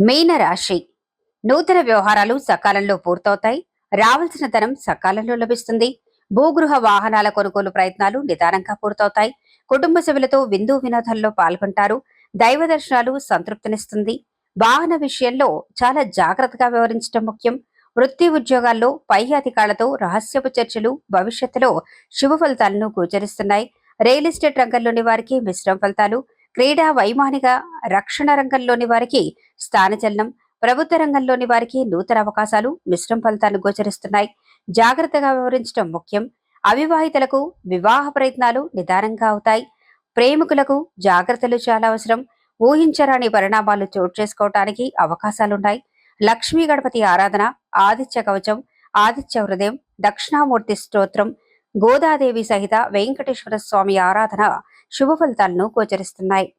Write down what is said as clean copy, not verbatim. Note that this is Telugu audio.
మీన రాశి నూతన వ్యవహారాలు సకాలంలో పూర్తవుతాయి. రావాల్సిన ధనం సకాలంలో లభిస్తుంది. భూగృహ వాహనాల కొనుగోలు ప్రయత్నాలు నిదానంగా పూర్తవుతాయి. కుటుంబ సభ్యులతో విందు వినోదాల్లో పాల్గొంటారు. దైవ దర్శనాలు సంతృప్తినిస్తుంది. వాహన విషయంలో చాలా జాగ్రత్తగా వ్యవహరించడం ముఖ్యం. వృత్తి ఉద్యోగాల్లో పై అధికారులతో రహస్యపు చర్చలు భవిష్యత్తులో శుభ ఫలితాలను గోచరిస్తున్నాయి. రియల్ ఎస్టేట్ రంగంలోని వారికి మిశ్రమ ఫలితాలు. క్రీడా వైమానిక రక్షణ రంగంలోని వారికి స్థానచలనం. ప్రభుత్వ రంగంలోని వారికి నూతన అవకాశాలు మిశ్రమ ఫలితాలు గోచరిస్తున్నాయి. జాగ్రత్తగా వ్యవహరించడం ముఖ్యం. అవివాహితులకు వివాహ ప్రయత్నాలు నిదానంగా అవుతాయి. ప్రేమికులకు జాగ్రత్తలు చాలా అవసరం. ఊహించరాని పరిణామాలు చోటు చేసుకోవటానికి అవకాశాలున్నాయి. లక్ష్మీ గణపతి ఆరాధన, ఆదిత్య కవచం, ఆదిత్య హృదయం, దక్షిణామూర్తి స్తోత్రం, గోదాదేవి సహిత వెంకటేశ్వర స్వామి ఆరాధన శుభ ఫలితాలను గోచరిస్తున్నాయి.